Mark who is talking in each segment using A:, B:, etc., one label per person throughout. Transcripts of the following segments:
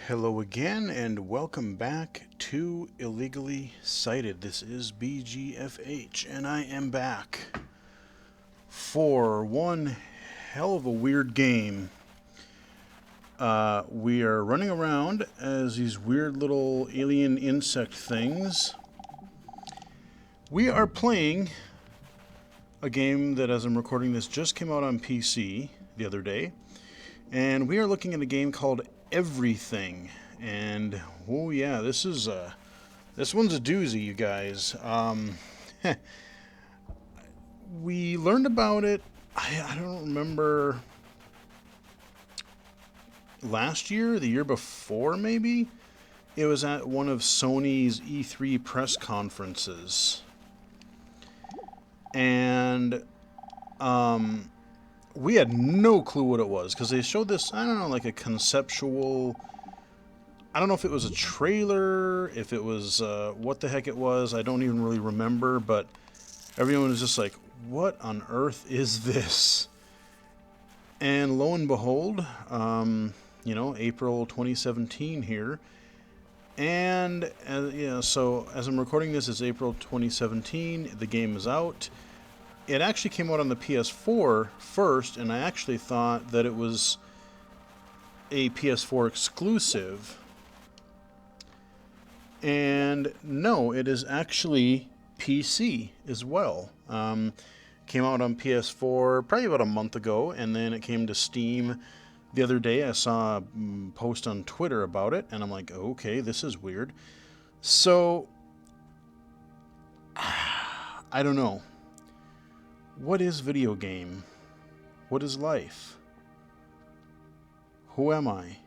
A: Hello again, and welcome back to Illegally Cited. This is BGFH, and I am back for one hell of a weird game. We are running around as these weird little alien insect things. We are playing a game that, as I'm recording this, just came out on PC the other day. And we are looking at a game called Everything. And, oh yeah, this one's a doozy, you guys. We learned about it, I don't remember, last year, the year before maybe? It was at one of Sony's E3 press conferences. And, we had no clue what it was because they showed this, I don't know, like a conceptual. I don't know if it was a trailer, if it was what the heck it was. I don't even really remember, but everyone was just like, what on earth is this? And lo and behold, April 2017 here. And, so as I'm recording this, it's April 2017. The game is out. It actually came out on the PS4 first, and I actually thought that it was a PS4 exclusive. And no, it is actually PC as well. Came out on PS4 probably about a month ago, and then it came to Steam the other day. I saw a post on Twitter about it, and I'm like, okay, this is weird. So, I don't know. What is video game? What is life? Who am I?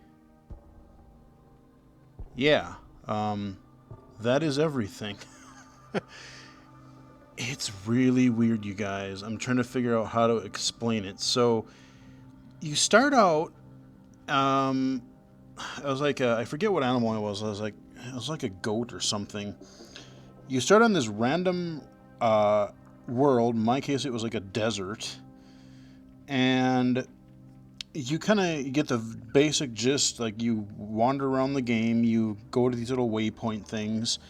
A: Yeah, that is everything. It's really weird, you guys. I'm trying to figure out how to explain it. So, you start out, I was like, I forget what animal I was. I was like a goat or something. You start on this random, world. In my case, it was like a desert. And you kind of get the basic gist. Like, you wander around the game, you go to these little waypoint things,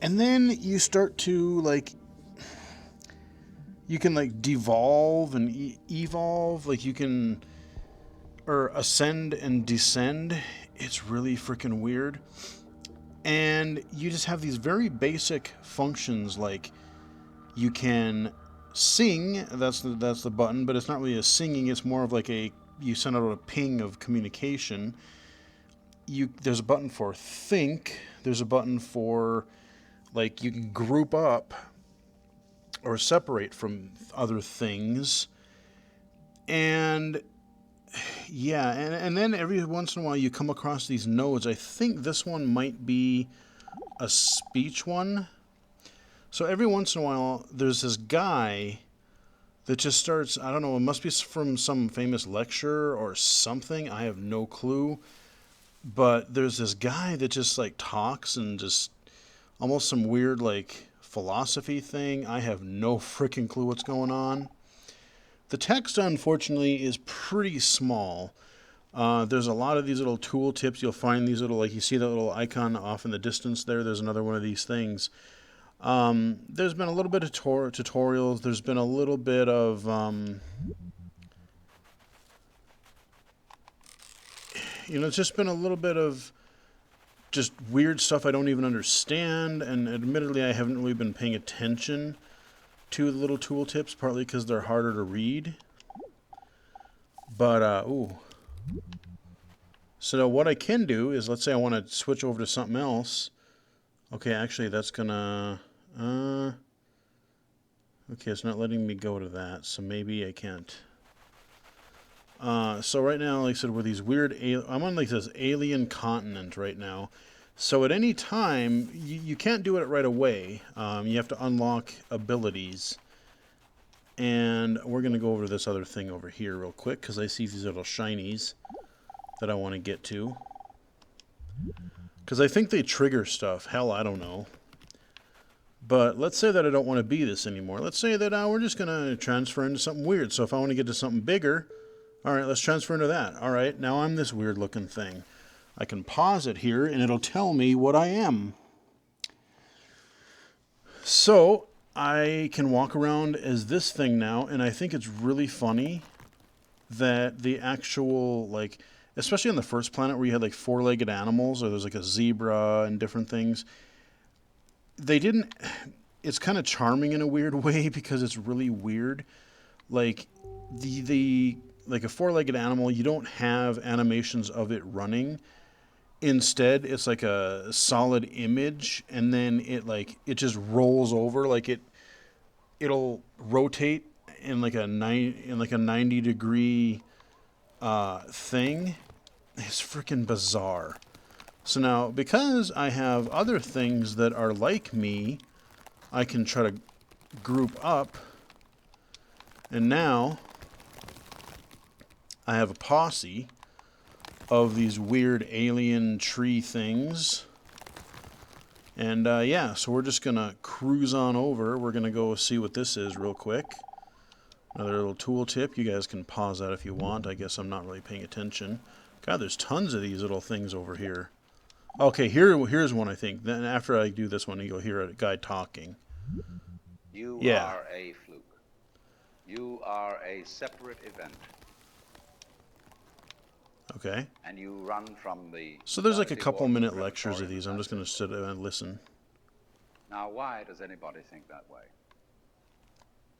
A: and then you start to, like, you can, like, devolve and evolve. Like, you can, or ascend and descend. It's really freaking weird. And you just have these very basic functions, like, you can sing. That's the button, but it's not really a singing. It's more of like you send out a ping of communication. There's a button for think. There's a button for, like, you can group up or separate from other things. And yeah, and then every once in a while you come across these nodes. I think this one might be a speech one. So every once in a while, there's this guy that just starts, I don't know, it must be from some famous lecture or something. I have no clue. But there's this guy that just, like, talks and just almost some weird, like, philosophy thing. I have no freaking clue what's going on. The text, unfortunately, is pretty small. There's a lot of these little tool tips. You'll find these little, like, you see that little icon off in the distance there. There's another one of these things. There's been a little bit of tutorials. There's been a little bit of, it's just been a little bit of just weird stuff I don't even understand. And admittedly, I haven't really been paying attention to the little tooltips, partly because they're harder to read. But, ooh. So what I can do is, let's say I want to switch over to something else. Okay, actually, that's gonna... okay, it's not letting me go to that, so maybe I can't. So right now, like I said, we're these weird... I'm on, like, this alien continent right now. So at any time, you can't do it right away. You have to unlock abilities. And we're going to go over this other thing over here real quick, because I see these little shinies that I want to get to. Because I think they trigger stuff. Hell, I don't know. But let's say that I don't want to be this anymore. Let's say that we're just going to transfer into something weird. So if I want to get to something bigger, all right, let's transfer into that. All right, now I'm this weird looking thing. I can pause it here and it'll tell me what I am. So I can walk around as this thing now, and I think it's really funny that the actual, like, especially on the first planet where you had like four-legged animals, or there's like a zebra and different things, they didn't, it's kind of charming in a weird way because it's really weird. Like the like a four-legged animal, you don't have animations of it running. Instead, it's like a solid image, and then it just rolls over, like it'll rotate in like a 90-degree thing. It's freaking bizarre. So now, because I have other things that are like me, I can try to group up, and now I have a posse of these weird alien tree things. And yeah, so we're just gonna cruise on over. We're gonna go see what this is real quick. Another little tool tip. You guys can pause that if you want. I guess I'm not really paying attention. God, there's tons of these little things over here. Okay, here's one, I think. Then after I do this one, you'll hear a guy talking.
B: You
A: Yeah.
B: are a fluke. You are a separate event.
A: Okay.
B: And you run from the...
A: So there's like a couple minute lectures of these. I'm just going to sit and listen.
B: Now, why does anybody think that way?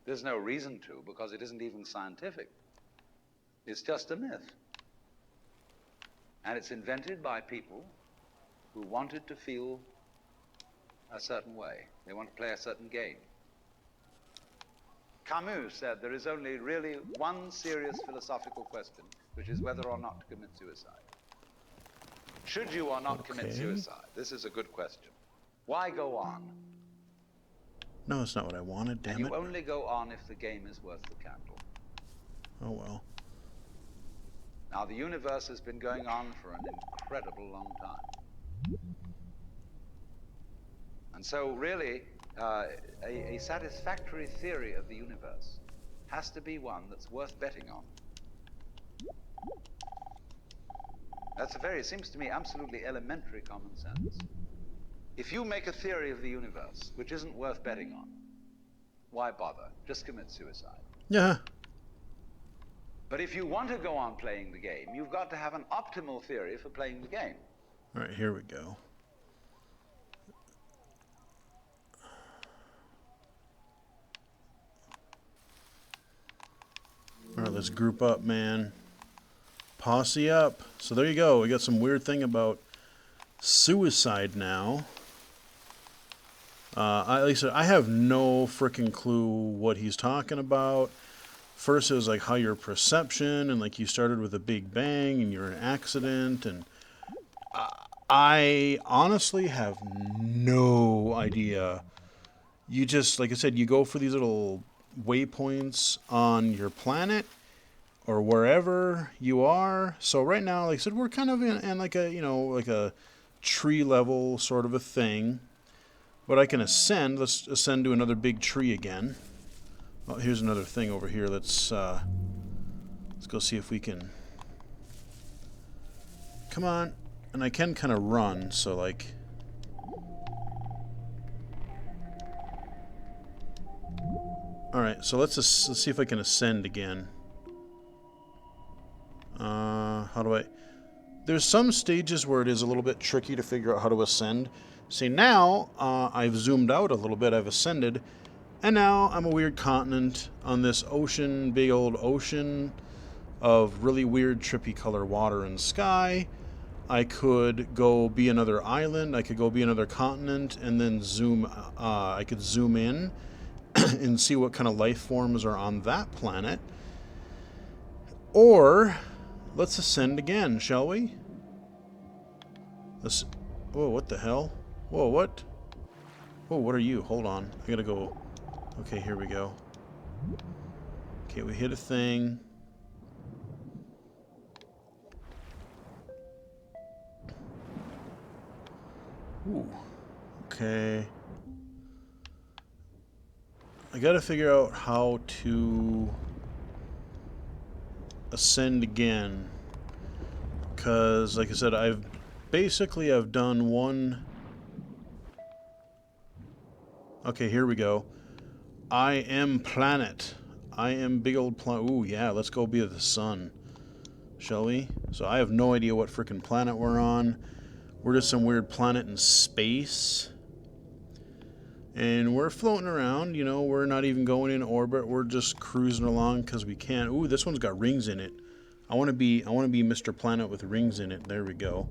B: There's no reason to, because it isn't even scientific. It's just a myth. And it's invented by people who wanted to feel a certain way. They want to play a certain game. Camus said there is only really one serious philosophical question, which is whether or not to commit suicide. Should you or not commit suicide? This is a good question. Why go on?
A: No, that's not what I wanted, damn it.
B: And you only go on if the game is worth the candle.
A: Oh, well.
B: Now, the universe has been going on for an incredible long time. And so, really, a satisfactory theory of the universe has to be one that's worth betting on. That's it seems to me, absolutely elementary common sense. If you make a theory of the universe which isn't worth betting on, why bother? Just commit suicide.
A: Yeah.
B: But if you want to go on playing the game, you've got to have an optimal theory for playing the game.
A: All right, here we go. All right, let's group up, man. Posse up. So there you go. We got some weird thing about suicide now. Like I said, I have no freaking clue what he's talking about. First, it was like how your perception, and like you started with a big bang and you're an accident, and I honestly have no idea. You just, like I said, you go for these little waypoints on your planet or wherever you are. So right now, like I said, we're kind of in like a, like a tree level sort of a thing. But I can ascend. Let's ascend to another big tree again. Oh, here's another thing over here. Let's go see if we can. Come on. And I can kind of run, so like. All right, so let's see if I can ascend again. How do I? There's some stages where it is a little bit tricky to figure out how to ascend. See, now I've zoomed out a little bit, I've ascended, and now I'm a weird continent on this ocean, big old ocean of really weird trippy color water and sky. I could go be another island, I could go be another continent, and then I could zoom in and see what kind of life forms are on that planet. Or, let's ascend again, shall we? Whoa, what the hell? Whoa, what? Whoa, what are you? Hold on. I gotta go. Okay, here we go. Okay, we hit a thing. Ooh. Okay. I gotta figure out how to ascend again. Because, like I said, I've basically I've done one... Okay, here we go. I am planet. I am big old planet. Ooh, yeah, let's go be the sun. Shall we? So I have no idea what frickin' planet we're on. We're just some weird planet in space. And we're floating around, you know, we're not even going in orbit. We're just cruising along because we can. Ooh, this one's got rings in it. I want to be Mr. Planet with rings in it. There we go.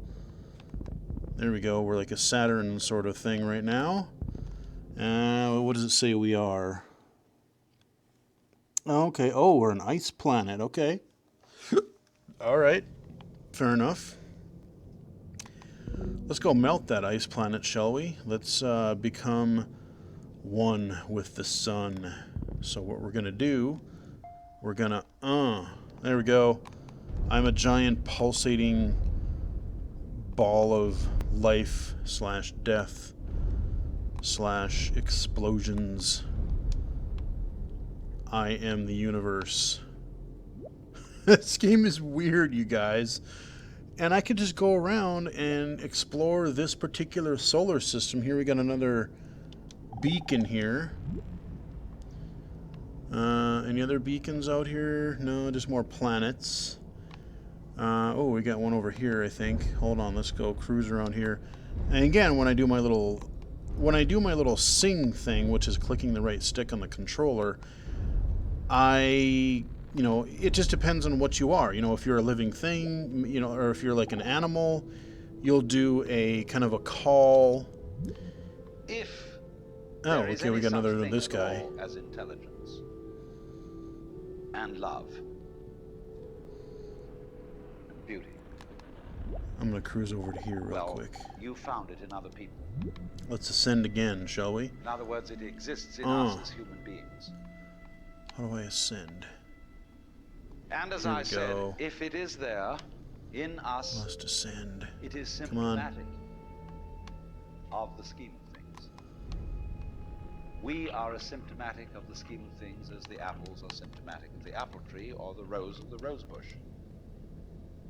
A: There we go. We're like a Saturn sort of thing right now. What does it say we are? Okay. Oh, we're an ice planet. Okay. All right. Fair enough. Let's go melt that ice planet, shall we? Let's become one with the sun. So what we're going to do, we're going to, there we go. I'm a giant pulsating ball of life slash death slash explosions. I am the universe. This game is weird, you guys. And I could just go around and explore this particular solar system. Here we got another beacon here. Any other beacons out here? No, just more planets. Oh, we got one over here, I think. Hold on, let's go cruise around here. And again, when I do my little sing thing, which is clicking the right stick on the controller, you know, it just depends on what you are. You know, if you're a living thing, you know, or if you're like an animal, you'll do a kind of a call.
B: If
A: oh, okay, we got another this guy.
B: As intelligence and love and beauty.
A: I'm gonna cruise over to here real quick.
B: You found it in other people.
A: Let's ascend again, shall we?
B: In other words, it exists in us as human beings.
A: How do I ascend?
B: And as I said, if it is there, in us,
A: must ascend.
B: It is symptomatic of the scheme of things. We are as symptomatic of the scheme of things as the apples are symptomatic of the apple tree or the rose of the rose bush.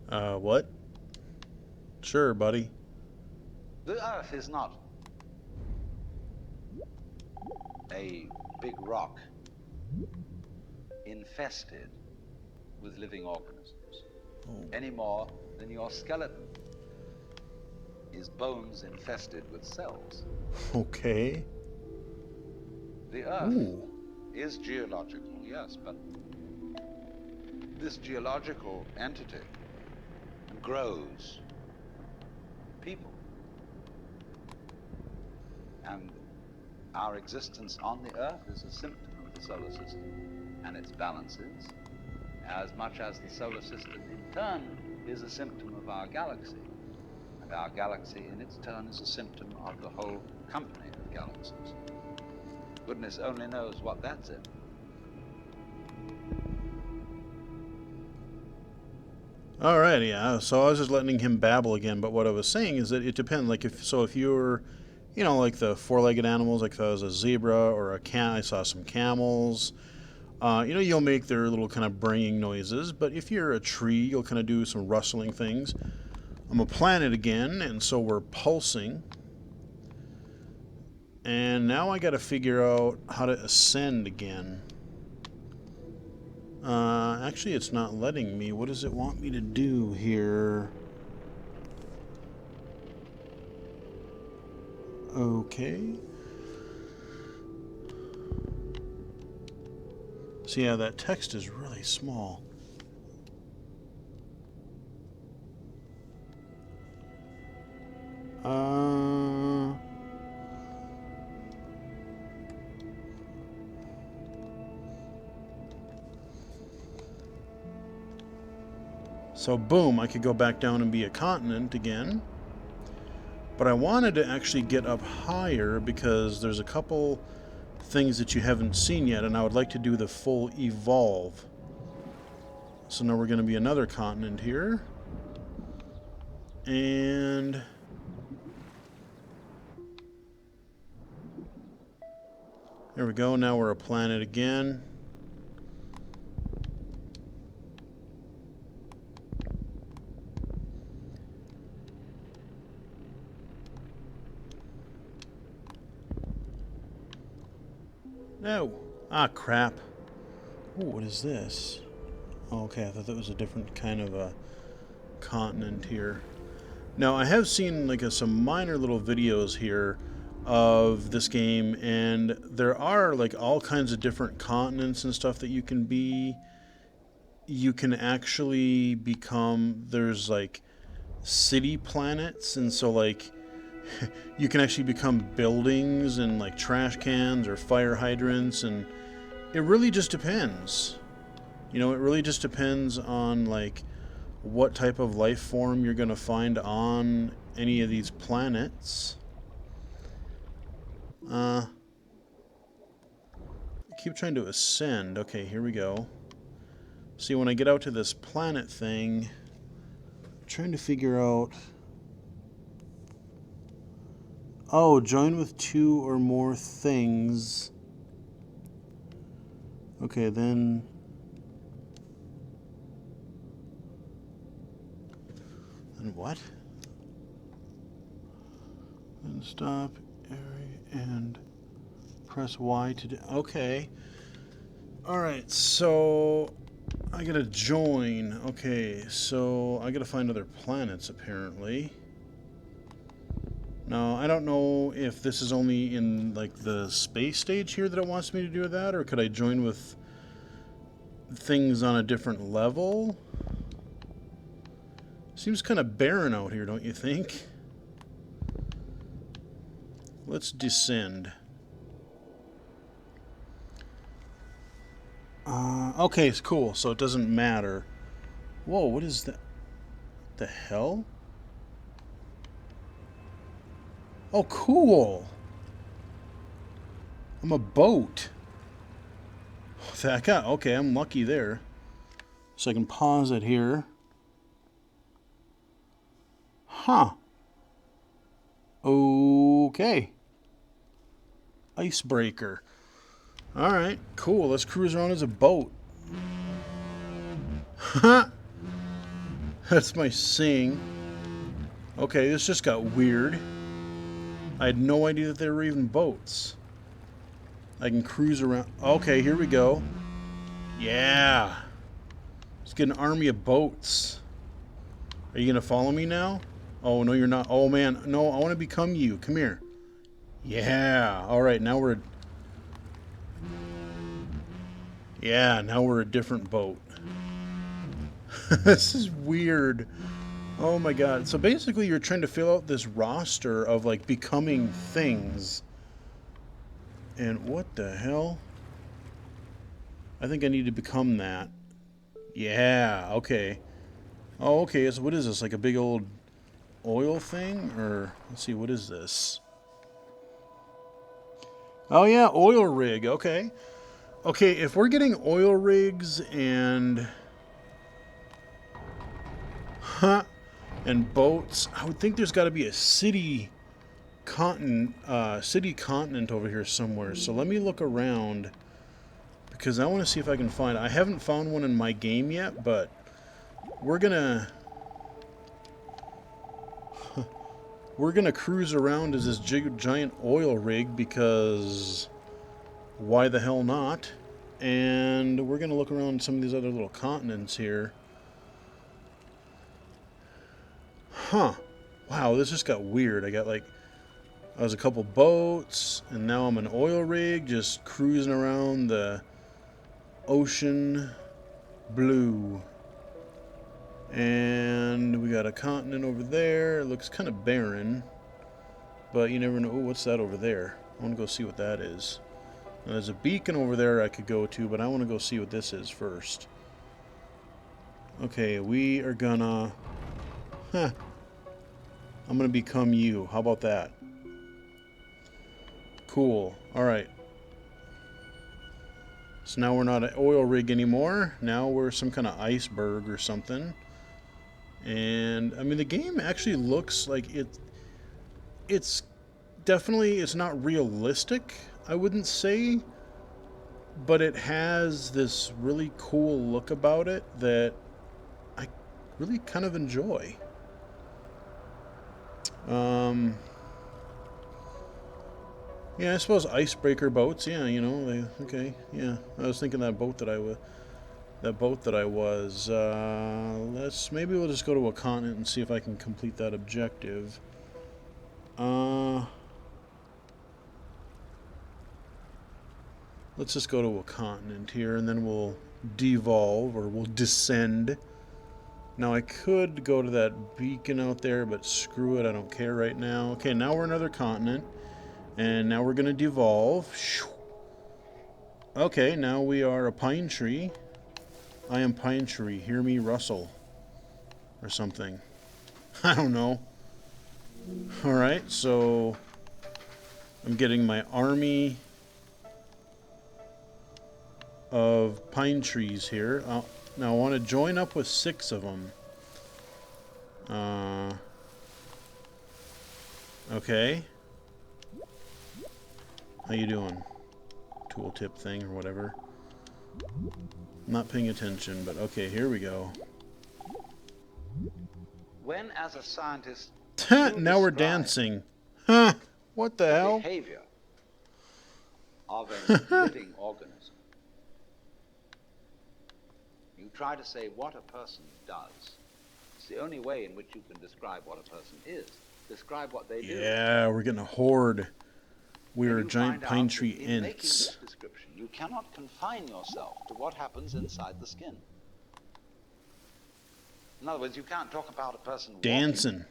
A: What? Sure, buddy.
B: The Earth is not a big rock infested with living organisms, any more than your skeleton is bones infested with cells.
A: Okay.
B: The Earth is geological, yes, but this geological entity grows people. And our existence on the Earth is a symptom of the solar system and its balances, as much as the solar system in turn is a symptom of our galaxy. And our galaxy in its turn is a symptom of the whole company of galaxies. Goodness only knows what that's in.
A: Alright, yeah, so I was just letting him babble again, but what I was saying is that it depends, like if you're, you know, like the four-legged animals, like if I was a zebra or a cat, I saw some camels, you know, you'll make their little kind of braying noises, but if you're a tree, you'll kind of do some rustling things. I'm a planet again, and so we're pulsing. And now I gotta figure out how to ascend again. Actually, it's not letting me. What does it want me to do here? Okay. So yeah, that text is really small. So boom, I could go back down and be a continent again. But I wanted to actually get up higher because there's a couple things that you haven't seen yet, and I would like to do the full evolve. So now we're going to be another continent here. And there we go, now we're a planet again. No. Ah, crap. Ooh, what is this? Oh, okay, I thought that was a different kind of a continent here. Now, I have seen like some minor little videos here of this game, and there are like all kinds of different continents and stuff that you can be. You can actually become, there's like city planets, and so like you can actually become buildings and like trash cans or fire hydrants, and it really just depends. You know, it really just depends on like what type of life form you're going to find on any of these planets. I keep trying to ascend. Okay, here we go. See, when I get out to this planet thing, I'm trying to figure out... Oh, join with 2 or more things. Okay, then... And what? And stop area and press Y to do... Okay. Alright, so I gotta join. Okay, so I gotta find other planets apparently. Now, I don't know if this is only in like the space stage here that it wants me to do that, or could I join with things on a different level? Seems kind of barren out here, don't you think? Let's descend. Okay, it's cool, so it doesn't matter. Whoa, what is that? The hell? Oh, cool! I'm a boat. That guy, okay, I'm lucky there. So I can pause it here. Huh. Okay. Icebreaker. Alright, cool. Let's cruise around as a boat. That's my sing. Okay, this just got weird. I had no idea that there were even boats. I can cruise around. Okay, here we go. Yeah. Let's get an army of boats. Are you going to follow me now? Oh, no, you're not. Oh, man. No, I want to become you. Come here. Yeah. All right, now we're... Yeah, now we're a different boat. This is weird. Oh my god. So basically you're trying to fill out this roster of like becoming things. And what the hell? I think I need to become that. Yeah, okay. Oh, okay, so what is this? Like a big old oil thing? Or, let's see, what is this? Oh yeah, oil rig, okay. Okay, if we're getting oil rigs and... and boats, I would think there's got to be a city continent over here somewhere. So let me look around because I want to see if I can find. I haven't found one in my game yet, but we're gonna cruise around as this giant oil rig because why the hell not? And we're gonna look around some of these other little continents here. Huh. Wow, this just got weird. I was a couple boats, and now I'm an oil rig just cruising around the ocean blue. And we got a continent over there. It looks kind of barren, but you never know. Ooh, what's that over there? I want to go see what that is. Now, there's a beacon over there I could go to, but I want to go see what this is first. Okay, we are gonna... I'm gonna become you. How about that? Cool. Alright. So now we're not an oil rig anymore. Now we're some kind of iceberg or something. And, I mean, the game actually looks like it's definitely, it's not realistic, I wouldn't say. But it has this really cool look about it that I really kind of enjoy. Yeah, I suppose icebreaker boats. Yeah, you know, okay. Yeah, I was thinking that boat that I was. That boat that I was. Maybe we'll just go to a continent and see if I can complete that objective. Let's just go to a continent here, and then we'll devolve, or we'll descend. Now, I could go to that beacon out there, but screw it, I don't care right now. Okay, now we're another continent, and now we're going to devolve. Okay, now we are a pine tree. I am pine tree, hear me rustle. Or something. I don't know. Alright, so I'm getting my army of pine trees here. Now I want to join up with 6 of them. Okay. How you doing? Tooltip thing or whatever. I'm not paying attention, but okay, here we go.
B: When, as a scientist,
A: now we're dancing. Huh? What the hell?
B: Behavior of a living organism, you try to say what a person does. It's the only way in which you can describe what a person is. Describe what they do.
A: Yeah, we're getting a horde. We are giant pine tree
B: in making
A: ants.
B: this description, you cannot confine yourself to what happens inside the skin. In other words, you can't talk about a person
A: Dancing.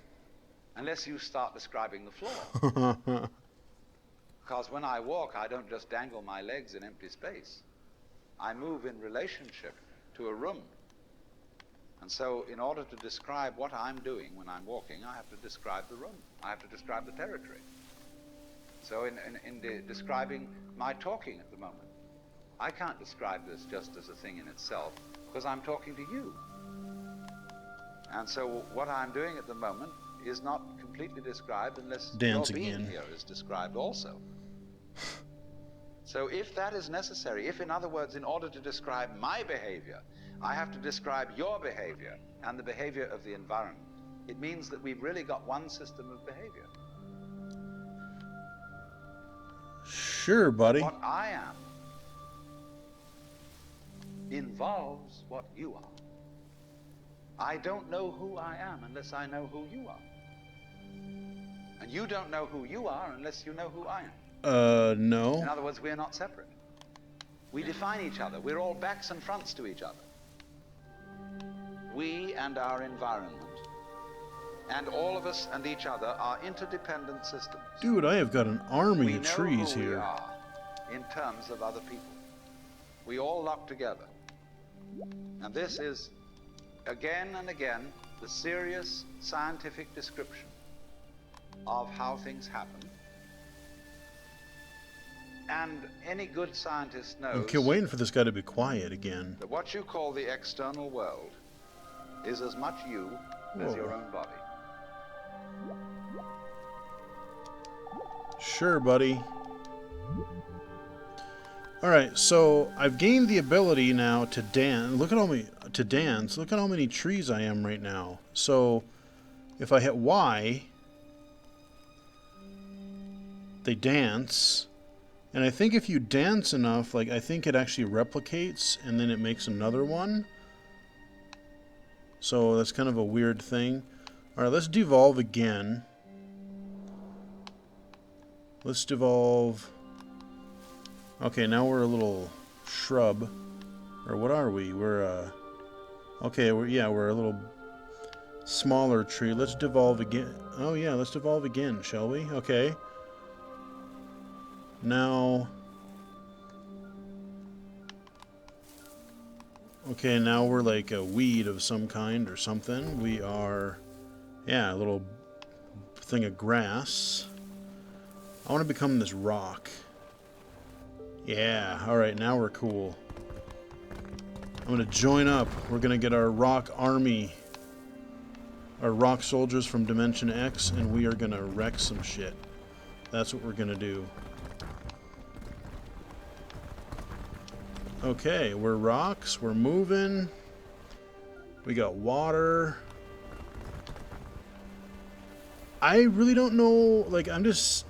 B: unless you start describing the floor. Because when I walk, I don't just dangle my legs in empty space. I move in relationship to a room. And so in order to describe what I'm doing when I'm walking, I have to describe the room. I have to describe the territory. So in describing my talking at the moment, I can't describe this just as a thing in itself, because I'm talking to you. And so what I'm doing at the moment is not completely described unless
A: Dance
B: your being
A: again.
B: here is described also. So if that is necessary, if in other words, in order to describe my behavior, I have to describe your behavior and the behavior of the environment, it means that we've really got one system of behavior.
A: Sure, buddy.
B: What I am involves what you are. I don't know who I am unless I know who you are. And you don't know who you are unless you know who I am.
A: No.
B: In other words, we're not separate. We define each other. We're all backs and fronts to each other. We and our environment, and all of us and each other, are interdependent systems.
A: Dude, I have got an army
B: We
A: of
B: know
A: trees
B: who we
A: here.
B: are in terms of other people. We all lock together. And this is, again and again, the serious scientific description of how things happen. And any good scientist knows
A: I'm waiting for this guy to be quiet again.
B: that what you call the external world is as much you as your own body.
A: Sure, buddy. Alright, so I've gained the ability now to dance. Look at how many trees I am right now. So if I hit Y, they dance. And I think if you dance enough, like, I think it actually replicates and then it makes another one. So that's kind of a weird thing. Alright, let's devolve again. Let's devolve. Okay, now we're a little shrub. Or what are we? We're okay, we're a little smaller tree. Let's devolve again. Oh yeah, let's devolve again, shall we? Okay. Now okay, now we're like a weed of some kind or something. We are, yeah, a little thing of grass. I want to become this rock. Yeah, alright, now we're cool. I'm going to join up. We're going to get our rock army. Our rock soldiers from Dimension X, and we are going to wreck some shit. That's what we're going to do. Okay, we're rocks. We're moving. We got water. I really don't know. Like, I'm just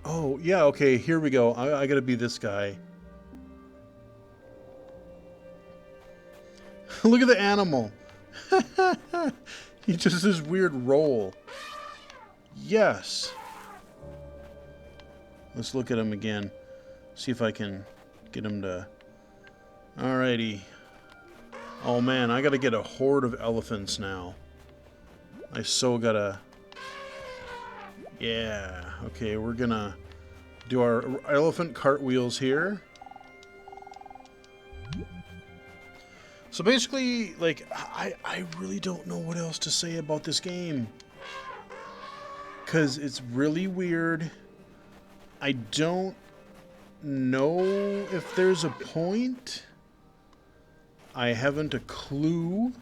A: Oh, yeah, okay, here we go. I gotta be this guy. Look at the animal. He just this weird roll. Yes. Let's look at him again. See if I can get him to... Alrighty. Oh man, I gotta get a horde of elephants now. I so gotta... Yeah. Okay, we're gonna do our elephant cartwheels here. So basically, like, I really don't know what else to say about this game. Because it's really weird. I don't know if there's a point. I haven't a clue.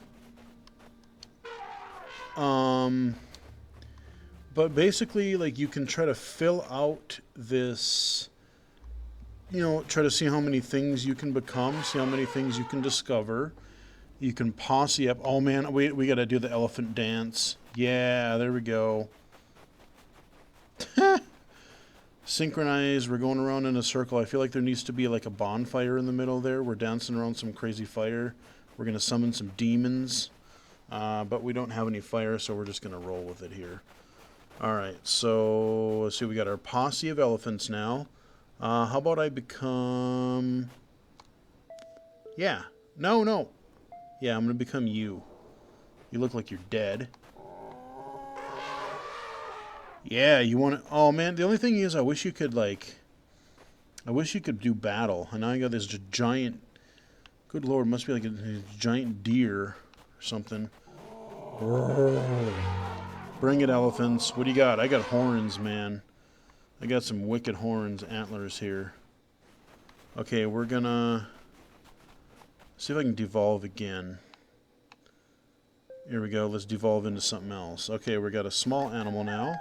A: But basically, like, you can try to fill out this, you know, try to see how many things you can become, see how many things you can discover. You can posse up. Oh man, we gotta do the elephant dance. Yeah, there we go. Synchronize, we're going around in a circle. I feel like there needs to be like a bonfire in the middle there. We're dancing around some crazy fire. We're gonna summon some demons. But we don't have any fire, so we're just gonna roll with it here. Alright, so let's see, we got our posse of elephants now. How about I become... Yeah. No. Yeah, I'm gonna become you. You look like you're dead. Yeah, you want to... Oh, man, the only thing is I wish you could, like... I wish you could do battle. And now I got this giant... Good lord, must be like a giant deer or something. Bring it, elephants. What do you got? I got horns, man. I got some wicked horns, antlers here. Okay, we're gonna... See if I can devolve again. Here we go. Let's devolve into something else. Okay, we got a small animal now.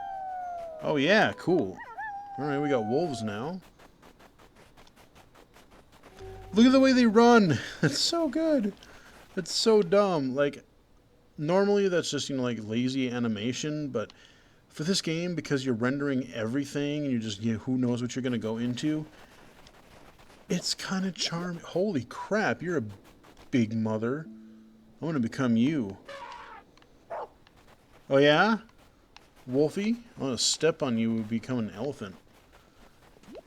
A: Oh, yeah, cool. Alright, we got wolves now. Look at the way they run. It's so good. It's so dumb. Like, normally that's just, you know, like lazy animation, but for this game, because you're rendering everything and you just, you know, who knows what you're going to go into, it's kind of charming. Holy crap, you're a big mother. I want to become you. Oh, yeah? Wolfie, I want to step on you and become an elephant.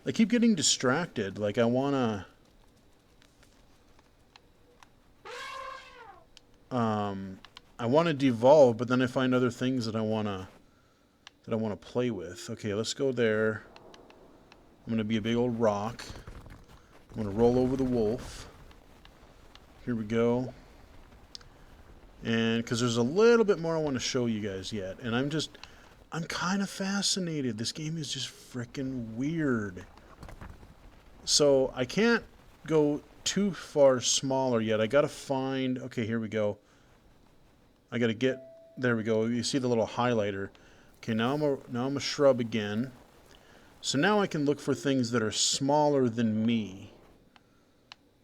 A: I keep getting distracted. Like, I want to... I want to devolve, but then I find other things that I want to play with. Okay, let's go there. I'm going to be a big old rock. I'm going to roll over the wolf. Here we go. And because there's a little bit more I want to show you guys yet. And I'm kind of fascinated. This game is just freaking weird. So I can't go too far smaller yet. I got to find... Okay, here we go. I got to get... There we go. You see the little highlighter. Okay, now I'm a shrub again. So now I can look for things that are smaller than me.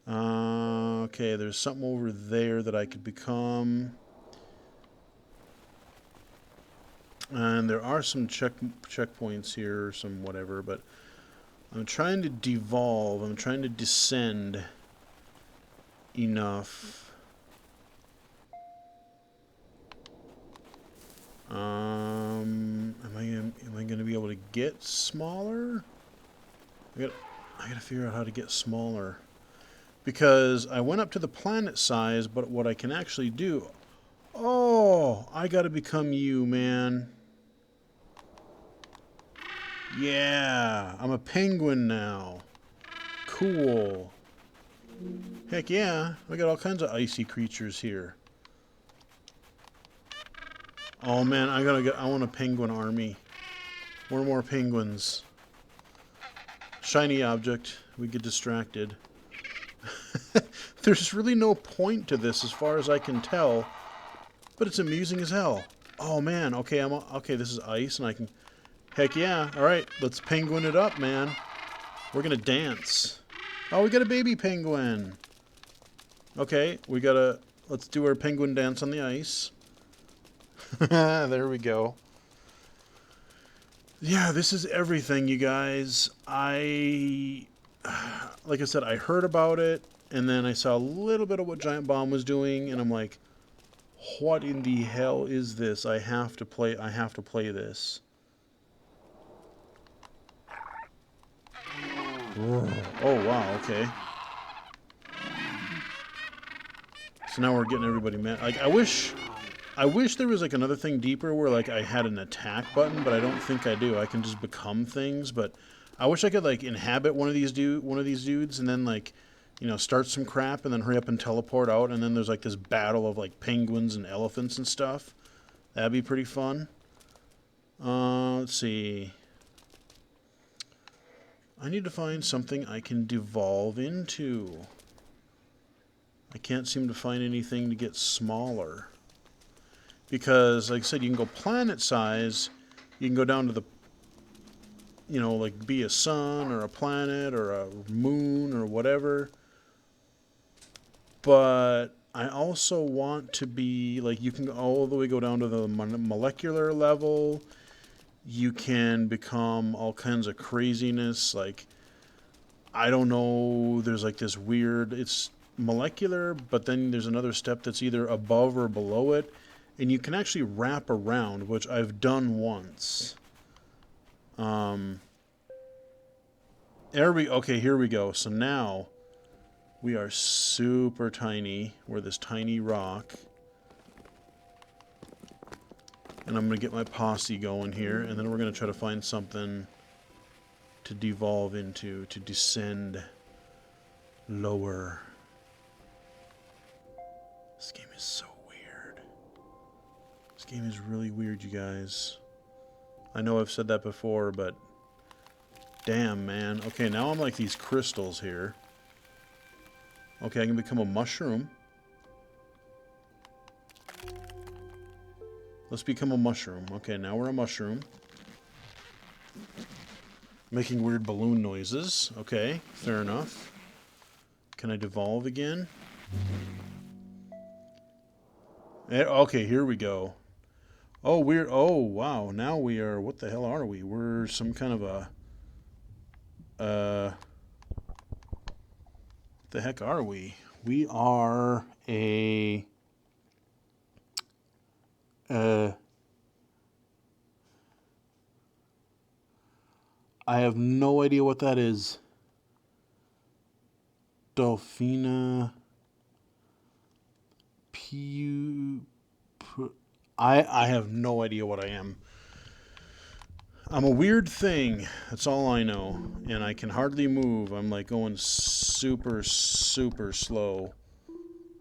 A: Okay, there's something over there that I could become. And there are some checkpoints here, or some whatever, but I'm trying to devolve. I'm trying to descend enough. Am I going to be able to get smaller? I gotta figure out how to get smaller. Because I went up to the planet size, but what I can actually do... Oh, I gotta become you, man. Yeah, I'm a penguin now. Cool. Heck yeah, we got all kinds of icy creatures here. Oh man, I want a penguin army. More penguins. Shiny object. We get distracted. There's really no point to this as far as I can tell, but it's amusing as hell. Oh man, okay, okay, this is ice and I can... Heck yeah, alright, let's penguin it up, man. We're gonna dance. Oh, we got a baby penguin. Okay, let's do our penguin dance on the ice. There we go. Yeah, this is everything, you guys. Like I said, I heard about it, and then I saw a little bit of what Giant Bomb was doing, and I'm like, what in the hell is this? I have to play this. Oh, wow, okay. So now we're getting everybody mad. Like, I wish there was like another thing deeper where like I had an attack button, but I don't think I do. I can just become things, but I wish I could like inhabit one of these dudes and then like, start some crap and then hurry up and teleport out, and then there's like this battle of like penguins and elephants and stuff. That'd be pretty fun. Let's see. I need to find something I can devolve into. I can't seem to find anything to get smaller. Because, like I said, you can go planet size, you can go down to the, like be a sun or a planet or a moon or whatever. But I also want to be, like, you can all the way go down to the molecular level. You can become all kinds of craziness. Like, I don't know, there's like this weird, it's molecular, but then there's another step that's either above or below it. And you can actually wrap around, which I've done once. Okay, here we go. So now we are super tiny. We're this tiny rock. And I'm going to get my posse going here, and then we're going to try to find something to devolve into, to descend lower. This game is so weird. This game is really weird, you guys. I know I've said that before, but damn, man. Okay, now I'm like these crystals here. Okay, I can become a mushroom. Let's become a mushroom. Okay, now we're a mushroom. Making weird balloon noises. Okay, fair enough. Can I devolve again? Okay, here we go. Oh, wow. Now we are, what the hell are we? We're some kind of a, what the heck are we? We are a, I have no idea what that is. Delphina. I have no idea what I am. I'm a weird thing. That's all I know. And I can hardly move. I'm like going super, super slow.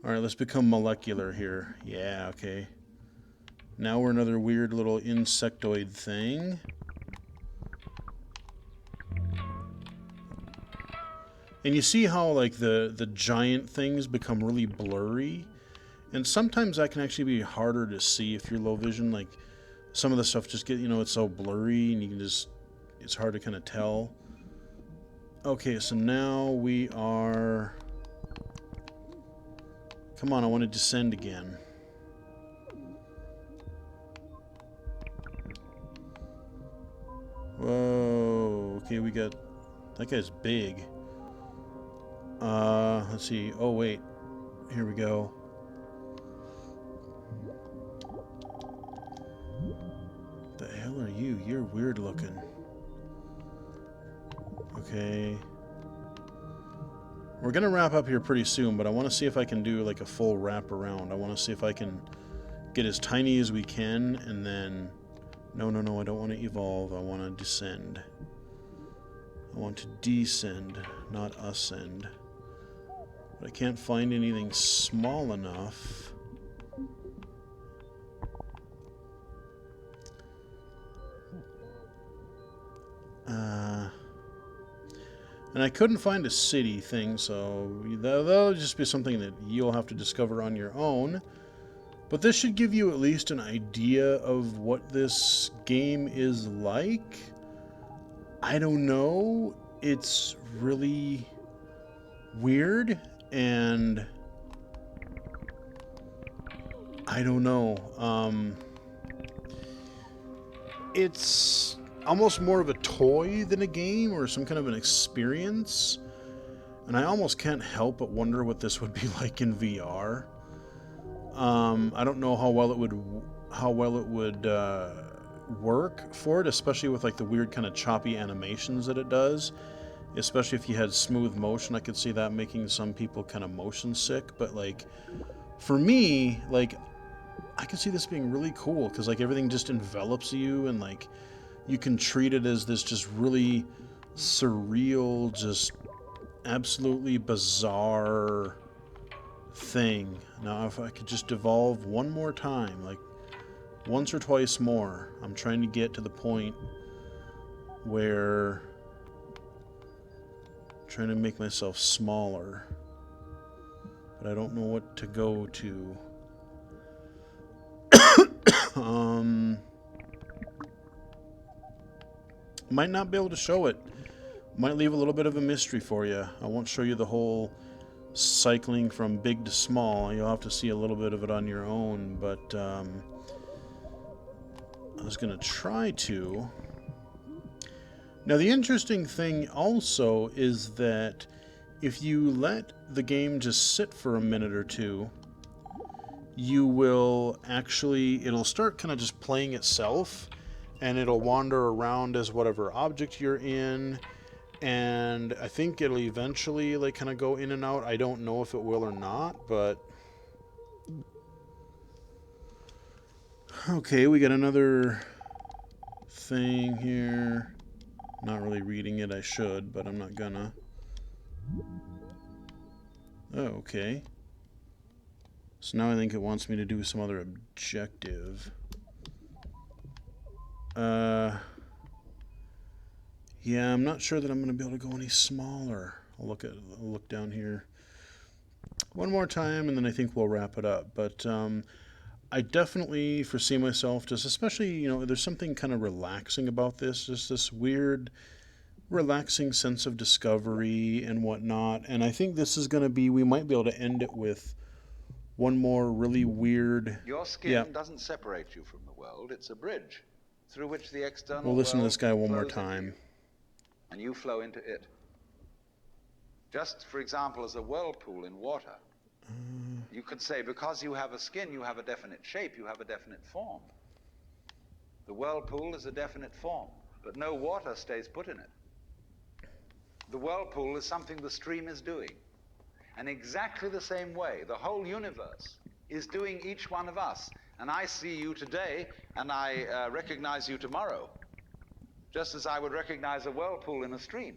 A: Alright, let's become molecular here. Yeah, okay. Now we're another weird little insectoid thing. And you see how like the giant things become really blurry? And sometimes that can actually be harder to see if you're low vision. Like some of the stuff just get, it's so blurry and you can just, it's hard to kind of tell. Okay, so now we are, come on, I want to descend again. Whoa, okay, we got, that guy's big. Let's see, oh wait, here we go. The hell are you? You're weird looking. Okay. We're gonna wrap up here pretty soon, but I want to see if I can do like a full wrap around. I want to see if I can get as tiny as we can, and then... No, I don't want to evolve. I want to descend. I want to descend, not ascend. But I can't find anything small enough. And I couldn't find a city thing, so that'll just be something that you'll have to discover on your own. But this should give you at least an idea of what this game is like. I don't know. It's really weird, and I don't know. It's almost more of a toy than a game or some kind of an experience. And I almost can't help but wonder what this would be like in VR. I don't know how well it would work for it, especially with like the weird kind of choppy animations that it does. Especially if you had smooth motion, I could see that making some people kind of motion sick. But like, for me, like, I could see this being really cool because like everything just envelops you, and like you can treat it as this just really surreal, just absolutely bizarre thing. Now, if I could just evolve one more time, like once or twice more, I'm trying to get to the point where I'm trying to make myself smaller, but I don't know what to go to. Might not be able to show it. Might leave a little bit of a mystery for you. I won't show you the whole cycling from big to small. You'll have to see a little bit of it on your own, but I was going to try to. Now, the interesting thing also is that if you let the game just sit for a minute or two, you will actually, it'll start kind of just playing itself, and it'll wander around as whatever object you're in, and I think it'll eventually like kind of go in and out. I don't know if it will or not, but okay, we got another thing here. Not really reading it. I should, but I'm not gonna. Oh, okay. So now I think it wants me to do some other objective. Yeah, I'm not sure that I'm going to be able to go any smaller. I'll look down here one more time, and then I think we'll wrap it up. But I definitely foresee myself just, especially, you know, there's something kind of relaxing about this, just this weird, relaxing sense of discovery and whatnot. And I think this is going to be, we might be able to end it with one more really weird.
B: Your skin doesn't separate you from the world. It's a bridge through which the external
A: We'll listen to
B: world
A: this guy one more
B: flows into
A: time.
B: you, and you flow into it. Just, for example, as a whirlpool in water, you could say, because you have a skin, you have a definite shape, you have a definite form. The whirlpool is a definite form, but no water stays put in it. The whirlpool is something the stream is doing. And exactly the same way, the whole universe is doing each one of us. And I see you today, and I recognize you tomorrow, just as I would recognize a whirlpool in a stream.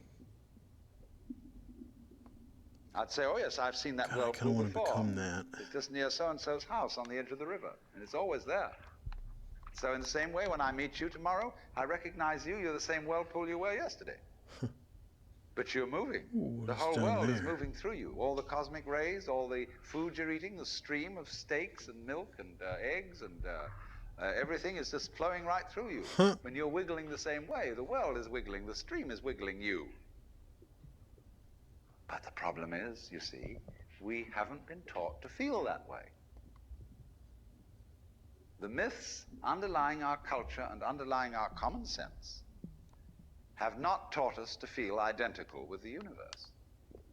B: I'd say, oh yes, I've seen that whirlpool before.
A: I kind of want to become that.
B: It's just near so-and-so's house on the edge of the river, and it's always there. So in the same way, when I meet you tomorrow, I recognize you. You're the same whirlpool you were yesterday. But you're moving.
A: Ooh,
B: the whole
A: down
B: world is
A: there?
B: moving through you. All the cosmic rays, all the food you're eating, the stream of steaks and milk and eggs and everything is just flowing right through you.
A: Huh.
B: When you're wiggling the same way, the world is wiggling, the stream is wiggling you. But the problem is, you see, we haven't been taught to feel that way. The myths underlying our culture and underlying our common sense have not taught us to feel identical with the universe,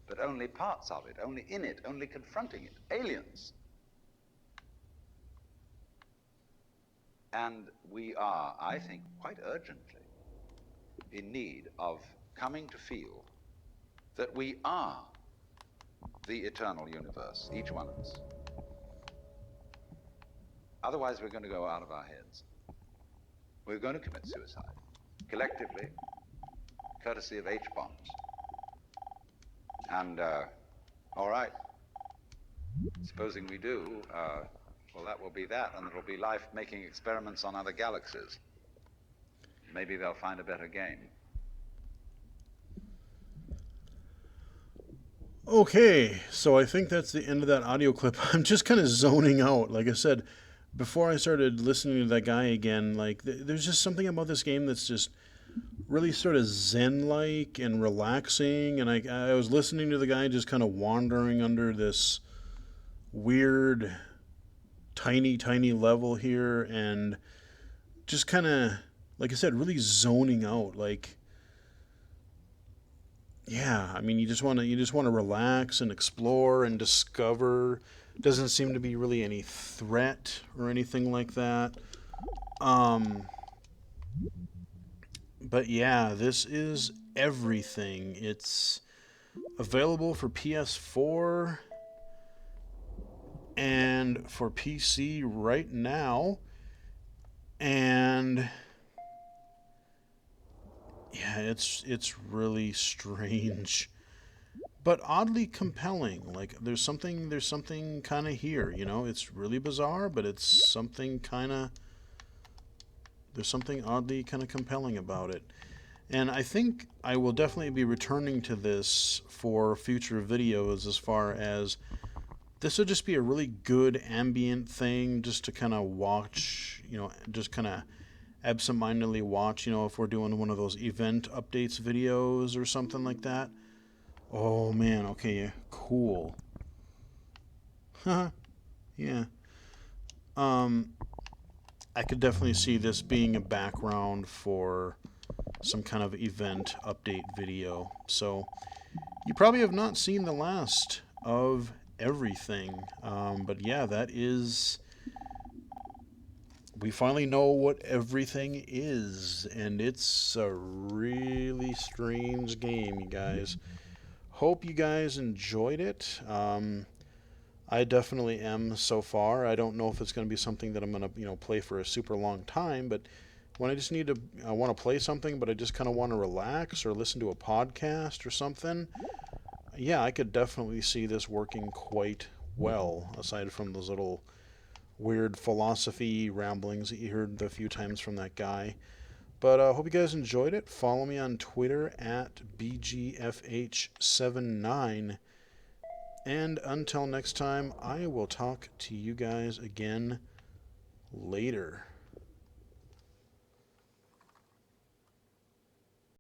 B: but only parts of it, only in it, only confronting it, aliens. And we are, I think, quite urgently in need of coming to feel that we are the eternal universe, each one of us. Otherwise, we're going to go out of our heads. We're going to commit suicide, collectively, courtesy of H-bombs. And, all right, supposing we do, well, that will be that, and it'll be life making experiments on other galaxies. Maybe they'll find a better game.
A: Okay, so I think that's the end of that audio clip. I'm just kind of zoning out. Like I said, before I started listening to that guy again, like there's just something about this game that's just really sort of zen-like and relaxing. And I was listening to the guy just kind of wandering under this weird, tiny level here, and just kind of like I said, really zoning out. Like, yeah, I mean, you just want to relax and explore and discover. Doesn't seem to be really any threat or anything like that. Um, but yeah, this is everything. It's available for PS4 and for PC right now. And yeah, it's really strange, but oddly compelling. Like there's something kind of here, you know. It's really bizarre, but it's something kind of there's something oddly kind of compelling about it. And I think I will definitely be returning to this for future videos, as far as this would just be a really good ambient thing just to kind of watch, you know, just kind of absentmindedly watch, you know, if we're doing one of those event updates videos or something like that. Oh man, okay, cool. Yeah. Um, I could definitely see this being a background for some kind of event update video. So you probably have not seen the last of everything. But yeah, that is. We finally know what everything is, and it's a really strange game, you guys. Hope you guys enjoyed it. I definitely am so far. I don't know if it's going to be something that I'm going to, you know, play for a super long time, but when I just need to, I want to play something, but I just kind of want to relax or listen to a podcast or something, yeah, I could definitely see this working quite well, aside from those little weird philosophy ramblings that you heard a few times from that guy. But I hope you guys enjoyed it. Follow me on Twitter at BGFH79. And until next time, I will talk to you guys again later.